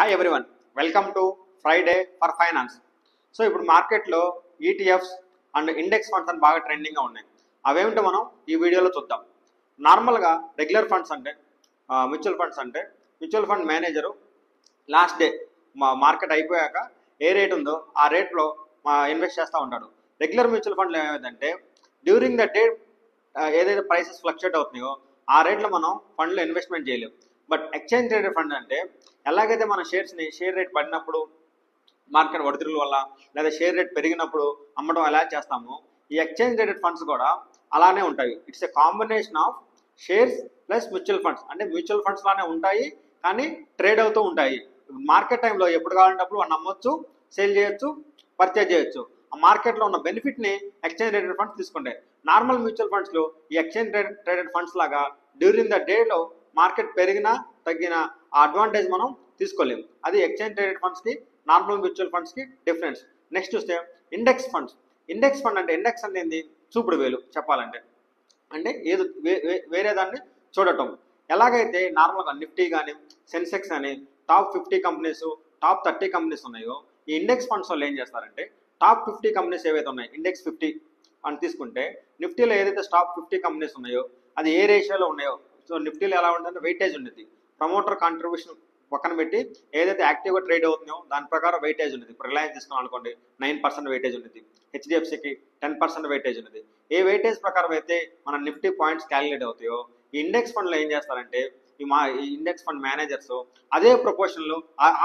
Hi everyone, welcome to Friday for finance. So ఇప్పుడు మార్కెట్లో ETFs and index funds అని బాగా ట్రెండింగ్గా ఉన్నాయి. అవేమిటో మనం ఈ వీడియోలో చూద్దాం. నార్మల్గా రెగ్యులర్ ఫండ్స్ అంటే మ్యూచువల్ ఫండ్స్ అంటే mutual fund manager last day market అయిపోయాక ఏ రేట్ ఉందో ఆ రేట్లో ఇన్వెస్ట్ చేస్తూ ఉంటాడు. రెగ్యులర్ మ్యూచువల్ ఫండ్లు ఏమైందంటే డ్యూరింగ్ ద డే ఏదైతే ప్రైసెస్ ఫ్లక్చుయేట్ అవుతున్నాయో ఆ రేట్లో మనం ఫండ్లో ఇన్వెస్ట్మెంట్ చేయలేము. బట్ ఎక్స్చేంజ్ ట్రేడెడ్ ఫండ్ అంటే ఎలాగైతే మన షేర్ రేట్ పడినప్పుడు మార్కెట్ ఒడిదుడుల వల్ల లేదా షేర్ రేట్ పెరిగినప్పుడు అమ్మడం ఎలా చేస్తామో ఈ ఎక్స్చేంజ్ ట్రేడెడ్ ఫండ్స్ కూడా అలానే ఉంటాయి. It's a combination of shares plus mutual funds. అంటే మ్యూచువల్ ఫండ్స్ లానే ఉంటాయి కానీ ట్రేడ్ అవుతూ ఉంటాయి. మార్కెట్ టైంలో ఎప్పుడు కావాలంటప్పుడు వాడిని అమ్మొచ్చు, సేల్ చేయొచ్చు, పర్చేజ్ చేయొచ్చు. ఆ మార్కెట్లో ఉన్న బెనిఫిట్ని ఎక్స్చేంజ్ ట్రేడెడ్ ఫండ్స్ తీసుకుంటాయి. నార్మల్ మ్యూచువల్ ఫండ్స్లో ఈ ఎక్స్చేంజ్ ట్రేడెడ్ ఫండ్స్ లాగా డ్యూరింగ్ ద డేలో మార్కెట్ పెరిగినా తగ్గిన ఆ అడ్వాంటేజ్ మనం తీసుకోలేము. అది ఎక్స్చేంజ్ ట్రేడెడ్ ఫండ్స్కి నార్మల్ మ్యూచువల్ ఫండ్స్కి డిఫరెన్స్. నెక్స్ట్ చూస్తే ఇండెక్స్ ఫండ్స్. ఇండెక్స్ ఫండ్ అంటే ఇండెక్స్ అనేది చూపుడు వేలు చెప్పాలంటే, అంటే ఏదో వేరే దాన్ని చూడటం. ఎలాగైతే నార్మల్గా నిఫ్టీ కానీ సెన్సెక్స్ కానీ టాప్ 50 కంపెనీస్ టాప్ 30 కంపెనీస్ ఉన్నాయో ఈ ఇండెక్స్ ఫండ్స్ వాళ్ళు ఏం చేస్తారంటే టాప్ 50 కంపెనీస్ ఏవైతే ఉన్నాయో ఇండెక్స్ 50 అని తీసుకుంటే నిఫ్టీలో ఏదైతే టాప్ 50 కంపెనీస్ ఉన్నాయో అది ఏ రేషియోలో ఉన్నాయో. సో నిఫ్టీలో ఎలా ఉంటుందంటే వెయిటేజ్ ఉంటుంది. ప్రమోటర్ కాంట్రిబ్యూషన్ పక్కన పెట్టి ఏదైతే యాక్టివ్గా ట్రేడ్ అవుతుందో దాని ప్రకారం వెయిటేజ్ ఉంటుంది. ఇప్పుడు రిలయన్స్ తీసుకున్నాం అనుకోండి 9% వెయిటేజ్ ఉంటుంది, హెచ్డిఎఫ్సికి 10% వెయిటేజ్ ఉంటుంది. ఏ వెయిటేజ్ ప్రకారం అయితే మన నిఫ్టీ పాయింట్స్ క్యాలిక్యులేట్ అవుతాయో ఈ ఇండెక్స్ ఫండ్లో ఏం చేస్తారంటే ఈ ఇండెక్స్ ఫండ్ మేనేజర్స్ అదే ప్రొపోర్షన్లో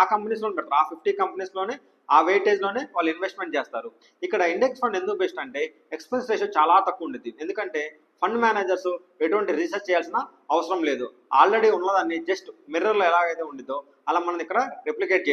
ఆ కంపెనీస్లో ఉంటారు. ఆ 50 కంపెనీస్లోనే ఆ వెయిటేజ్లోనే వాళ్ళు ఇన్వెస్ట్మెంట్ చేస్తారు. ఇక్కడ ఇండెక్స్ ఫండ్ ఎందుకు బెస్ట్ అంటే ఎక్స్పెన్స్ రేషియో చాలా తక్కువ ఉంటుంది. ఎందుకంటే ఫండ్ మేనేజర్స్ ఎటువంటి రీసెర్చ్ చేయాల్సిన అవసరం లేదు. ఆల్రెడీ ఉన్నదాన్ని జస్ట్ మిర్రర్లో ఎలాగైతే ఉండిద్దో అలా మనం ఇక్కడ రెప్లికేట్